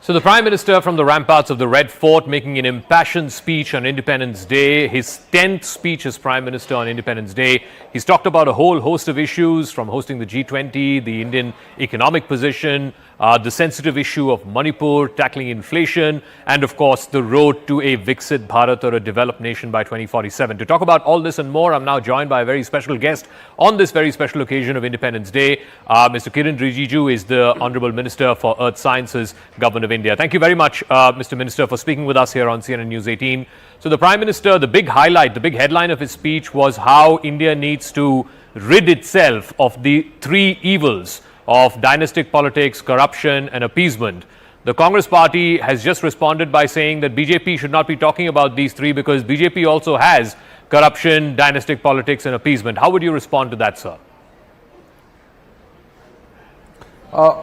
So the Prime Minister from the ramparts of the Red Fort making an impassioned speech on Independence Day, his 10th speech as Prime Minister on Independence Day. He's talked about a whole host of issues, from hosting the G20, the Indian economic position, the sensitive issue of Manipur, tackling inflation, and of course the road to a Viksit Bharat, or a developed nation, by 2047. To talk about all this and more, I'm now joined by a very special guest on this very special occasion of Independence Day. Mr. Kiren Rijiju is the Honourable Minister for Earth Sciences, Government of India. Thank you very much, Mr. Minister, for speaking with us here on CNN News 18. So the Prime Minister, the big highlight, the big headline of his speech was how India needs to rid itself of the three evils of dynastic politics, corruption and appeasement. The Congress party has just responded by saying that BJP should not be talking about these three because BJP also has corruption, dynastic politics and appeasement. How would you respond to that, sir?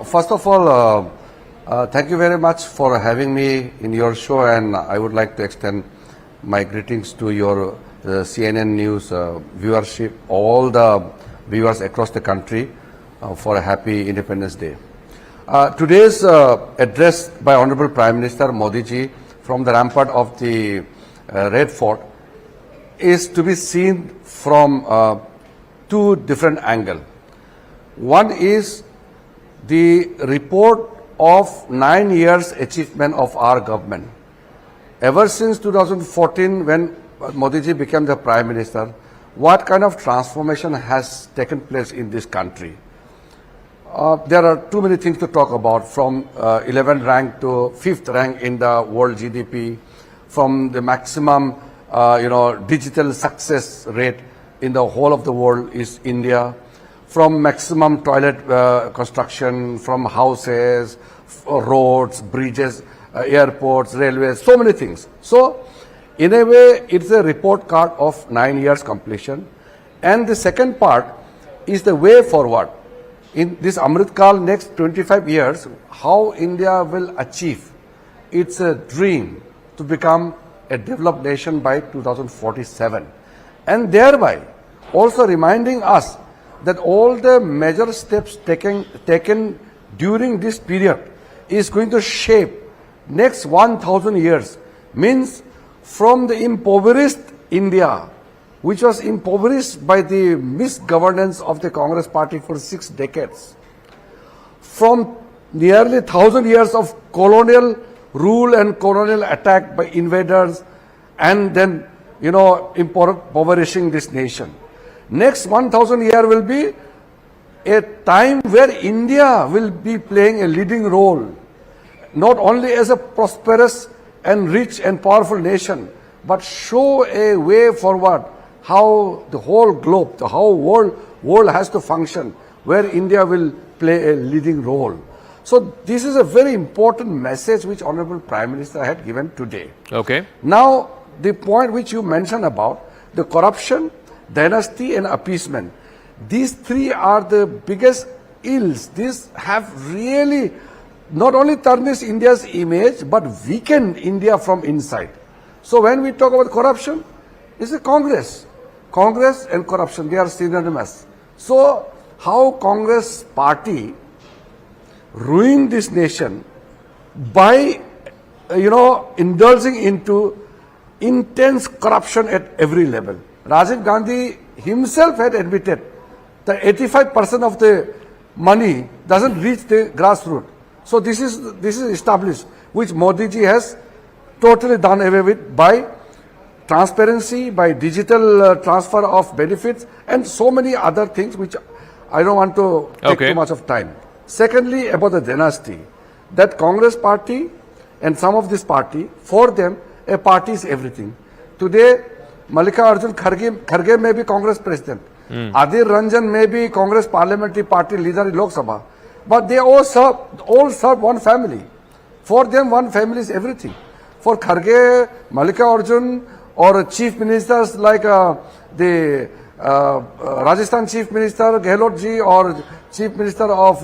First of all, thank you very much for having me in your show, and I would like to extend my greetings to your CNN News viewership, all the viewers across the country, for a happy Independence Day. Today's address by Honorable Prime Minister Modi ji from the rampart of the Red Fort is to be seen from two different angles. One is the report of 9 years achievement of our government. Ever since 2014, when Modi ji became the Prime Minister, what kind of transformation has taken place in this country? There are too many things to talk about, from 11th rank to 5th rank in the world GDP, from the maximum digital success rate in the whole of the world is India, from maximum toilet construction, from houses, roads, bridges, airports, railways, so many things. So, in a way, it's a report card of 9 years completion. And the second part is the way forward. In this Amrit Kal, next 25 years, how India will achieve its dream to become a developed nation by 2047. And thereby also reminding us that all the major steps taken during this period is going to shape next 1,000 years. Means from the impoverished India, which was impoverished by the misgovernance of the Congress party for 6 decades, from nearly 1,000 years of colonial rule and colonial attack by invaders, and then, impoverishing this nation. Next 1,000 years will be a time where India will be playing a leading role, not only as a prosperous and rich and powerful nation, but show a way forward how the whole globe, the whole world has to function, where India will play a leading role. So this is a very important message which Honorable Prime Minister had given today. Okay. Now, the point which you mentioned about the corruption, dynasty and appeasement, these three are the biggest ills. These have really not only tarnished India's image, but weakened India from inside. So when we talk about corruption, it's a Congress. Congress and corruption, they are synonymous. So how Congress party ruined this nation by, indulging into intense corruption at every level. Rajiv Gandhi himself had admitted that 85% of the money doesn't reach the grassroots. So this is established, which Modi ji has totally done away with by transparency, by digital transfer of benefits, and so many other things which I don't want to take too much of time. Secondly, about the dynasty, that Congress party and some of this party, for them, a party is everything. Today, Mallikarjun Kharge may be Congress president. Adhir Ranjan may be Congress parliamentary party leader in Lok Sabha. But they all serve one family. For them, one family is everything. For Kharge, Mallikarjun, or chief ministers like the Rajasthan chief minister Gehlot ji, or chief minister of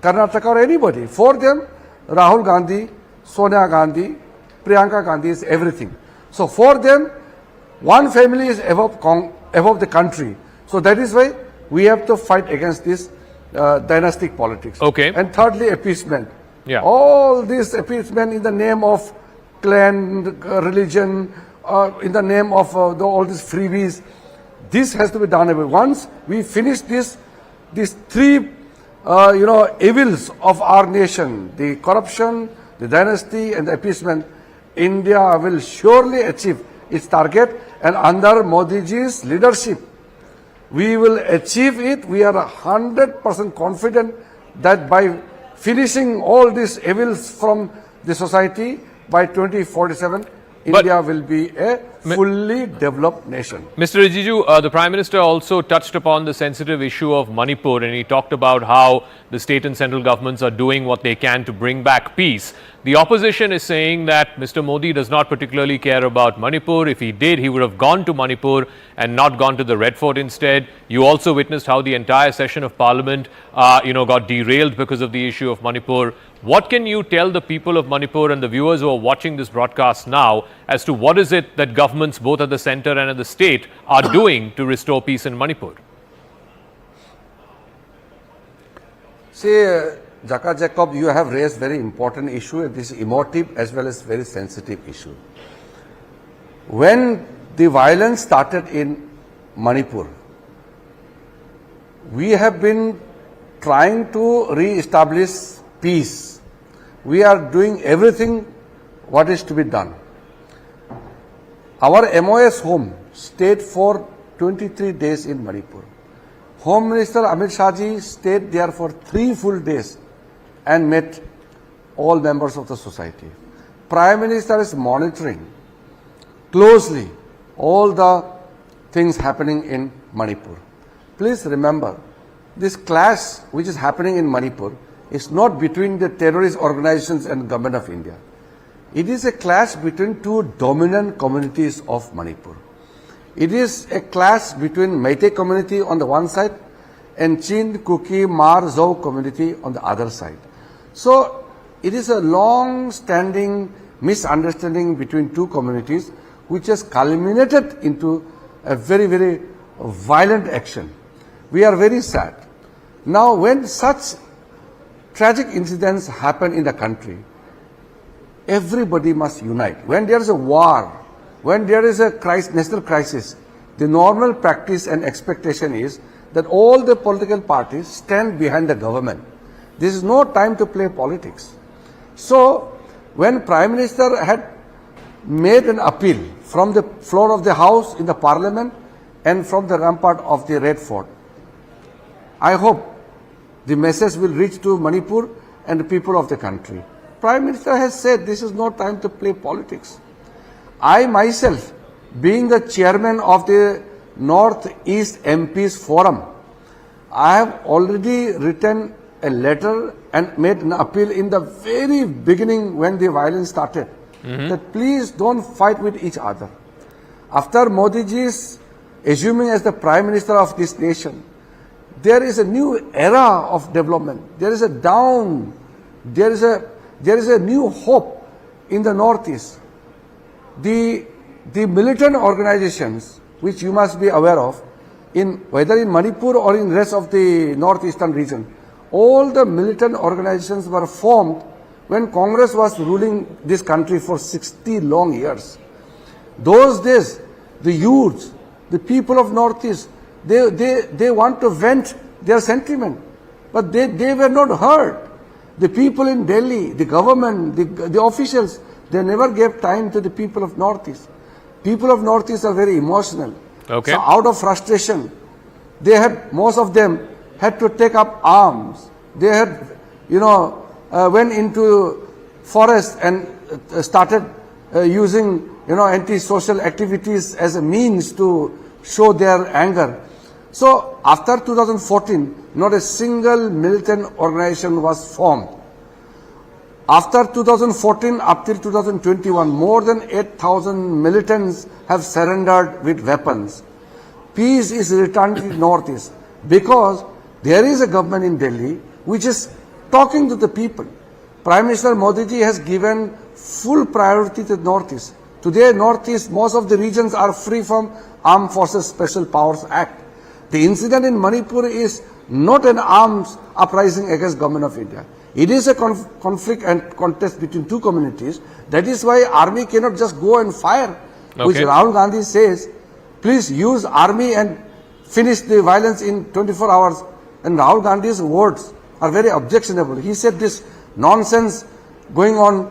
Karnataka, or anybody, for them, Rahul Gandhi, Sonia Gandhi, Priyanka Gandhi is everything. So for them, one family is above the country. So that is why we have to fight against this dynastic politics. Okay. And thirdly, appeasement. Yeah. All this appeasement in the name of clan, religion, in the name of all these freebies, this has to be done away. Once we finish these three, evils of our nation, the corruption, the dynasty and the appeasement, India will surely achieve its target, and under Modi ji's leadership, we will achieve it. We are 100% confident that by finishing all these evils from the society, by 2047, India will be a fully developed nation. Mr. Rijiju, the Prime Minister also touched upon the sensitive issue of Manipur, and he talked about how the state and central governments are doing what they can to bring back peace. The opposition is saying that Mr. Modi does not particularly care about Manipur. If he did, he would have gone to Manipur and not gone to the Red Fort instead. You also witnessed how the entire session of Parliament, got derailed because of the issue of Manipur. What can you tell the people of Manipur and the viewers who are watching this broadcast now as to what is it that governments both at the centre and at the state are doing to restore peace in Manipur? See, Jaka Jacob, you have raised very important issue, and this is emotive as well as very sensitive issue. When the violence started in Manipur, we have been trying to re-establish peace. We are doing everything what is to be done. Our MOS home stayed for 23 days in Manipur. Home Minister Amit Shah ji stayed there for 3 full days and met all members of the society. Prime Minister is monitoring closely all the things happening in Manipur. Please remember, this clash which is happening in Manipur is not between the terrorist organizations and government of India. It is a clash between two dominant communities of Manipur. It is a clash between Meitei community on the one side and Chin, Kuki, Mar, Zhou community on the other side. So it is a long-standing misunderstanding between two communities which has culminated into a very, very violent action. We are very sad. Now, when such tragic incidents happen in the country, everybody must unite. When there is a war, when there is a national crisis, the normal practice and expectation is that all the political parties stand behind the government. This is no time to play politics. So, when Prime Minister had made an appeal from the floor of the House in the Parliament and from the rampart of the Red Fort, I hope the message will reach to Manipur and the people of the country. Prime Minister has said this is no time to play politics. I myself, being the chairman of the Northeast MPs Forum, I have already written a letter and made an appeal in the very beginning when the violence started, that please don't fight with each other. After Modi ji's assuming as the Prime Minister of this nation, there is a new era of development. There is a there is a new hope in the Northeast. The militant organizations, which you must be aware of, whether in Manipur or in rest of the northeastern region, all the militant organizations were formed when Congress was ruling this country for 60 long years. Those days, the youths, the people of Northeast, they want to vent their sentiment, but they were not heard. The people in Delhi, the government, the officials, they never gave time to the people of Northeast. People of Northeast are very emotional. Okay. So out of frustration, most of them had to take up arms. They had, went into forest and started using, anti-social activities as a means to show their anger. So after 2014, not a single militant organization was formed. After 2014 up till 2021, more than 8,000 militants have surrendered with weapons. Peace is returned to the Northeast because there is a government in Delhi which is talking to the people. Prime Minister Modi ji has given full priority to the Northeast. Today, Northeast, most of the regions are free from Armed Forces Special Powers Act. The incident in Manipur is not an arms uprising against government of India. It is a conflict and contest between two communities. That is why army cannot just go and fire, which Rahul Gandhi says, please use army and finish the violence in 24 hours. And Rahul Gandhi's words are very objectionable. He said this nonsense going on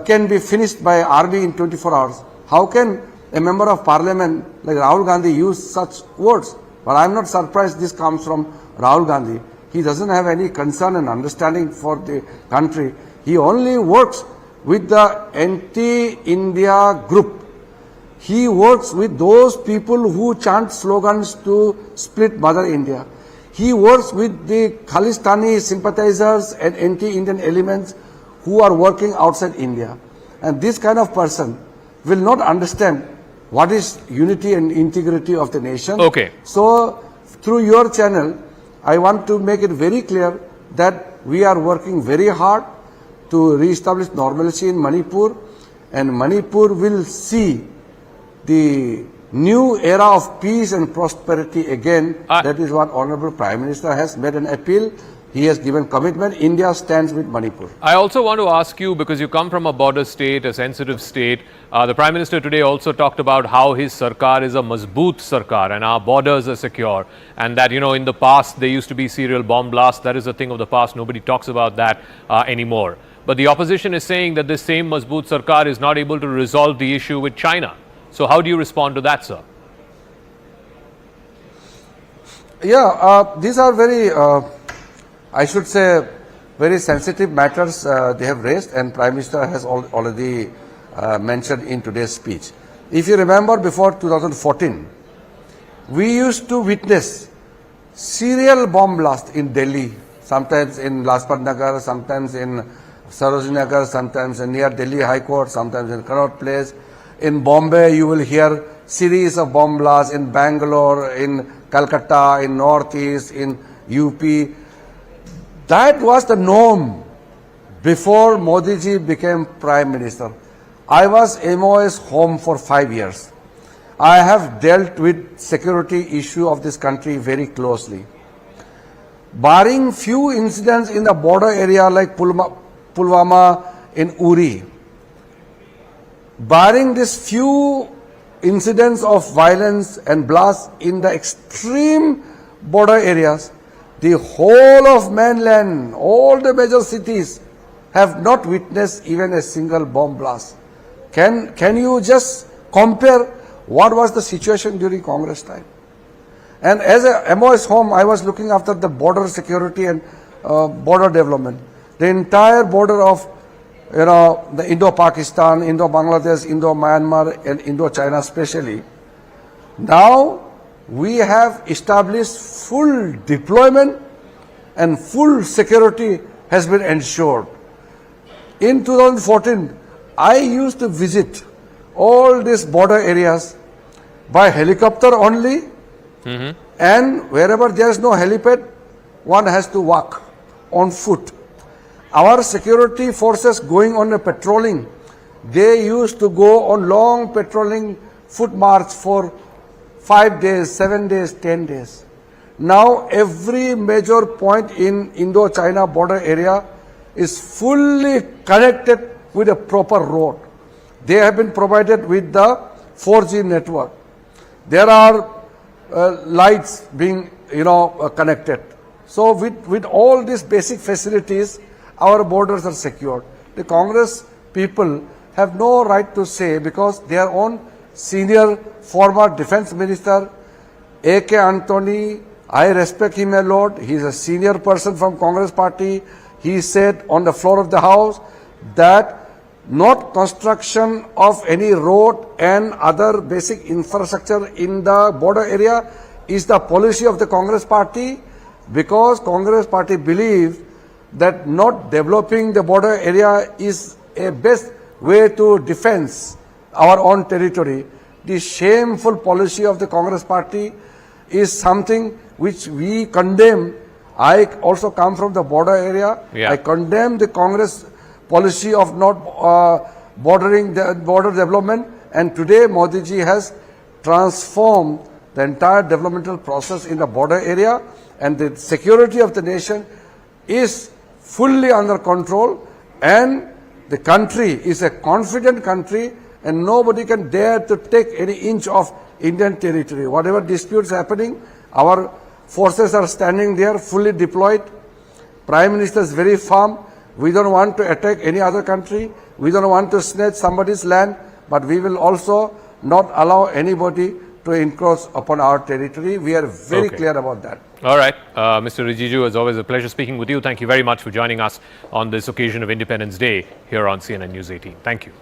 can be finished by army in 24 hours. How can a member of parliament like Rahul Gandhi use such words? But I am not surprised this comes from Rahul Gandhi. He doesn't have any concern and understanding for the country. He only works with the anti-India group. He works with those people who chant slogans to split Mother India. He works with the Khalistani sympathizers and anti-Indian elements who are working outside India. And this kind of person will not understand what is unity and integrity of the nation. Okay. So, through your channel, I want to make it very clear that we are working very hard to re-establish normalcy in Manipur, and Manipur will see the new era of peace and prosperity again. That is what Honorable Prime Minister has made an appeal. He has given commitment. India stands with Manipur. I also want to ask you, because you come from a border state, a sensitive state, the Prime Minister today also talked about how his sarkar is a mazboot sarkar and our borders are secure, and that, you know, in the past there used to be serial bomb blasts. That is a thing of the past. Nobody talks about that anymore. But the opposition is saying that this same mazboot sarkar is not able to resolve the issue with China. So how do you respond to that, sir? Yeah, these are very, I should say, very sensitive matters they have raised, and Prime Minister has already mentioned in today's speech. If you remember, before 2014, we used to witness serial bomb blasts in Delhi, sometimes in Lajpat Nagar, sometimes in Sarojini Nagar, sometimes near Delhi High Court, sometimes in Connaught Place. In Bombay, you will hear series of bomb blasts in Bangalore, in Calcutta, in Northeast, in UP. That was the norm before Modi ji became Prime Minister. I was MOS home for 5 years. I have dealt with security issue of this country very closely. Barring few incidents in the border area like Pulwama in Uri, barring these few incidents of violence and blasts in the extreme border areas, the whole of mainland, all the major cities have not witnessed even a single bomb blast. Can you just compare what was the situation during Congress time? And as a MOS home, I was looking after the border security and border development. The entire border of, you know, the Indo-Pakistan, Indo-Bangladesh, Indo-Myanmar and Indo-China especially. Now we have established full deployment and full security has been ensured. In 2014, I used to visit all these border areas by helicopter only, and wherever there is no helipad, one has to walk on foot. Our security forces going on a patrolling, they used to go on long patrolling foot march for 5 days, 7 days, 10 days. Now every major point in Indo-China border area is fully connected with a proper road. They have been provided with the 4G network. There are lights being, connected. So with all these basic facilities, our borders are secured. The Congress people have no right to say, because their own senior former defense minister, A.K. Antony, I respect him a lot. He is a senior person from Congress party. He said on the floor of the House that not construction of any road and other basic infrastructure in the border area is the policy of the Congress party, because Congress party believes that not developing the border area is a best way to defense our own territory. The shameful policy of the Congress party is something which we condemn. I also come from the border area. Yeah. I condemn the Congress policy of not bordering the border development, and today Modi ji has transformed the entire developmental process in the border area, and the security of the nation is fully under control, and the country is a confident country, and nobody can dare to take any inch of Indian territory. Whatever disputes happening, our forces are standing there fully deployed. Prime Minister is very firm. We don't want to attack any other country. We don't want to snatch somebody's land, but we will also not allow anybody to encroach upon our territory. We are very clear about that. All right. Mr. Rijiju, as always, a pleasure speaking with you. Thank you very much for joining us on this occasion of Independence Day here on CNN News 18. Thank you.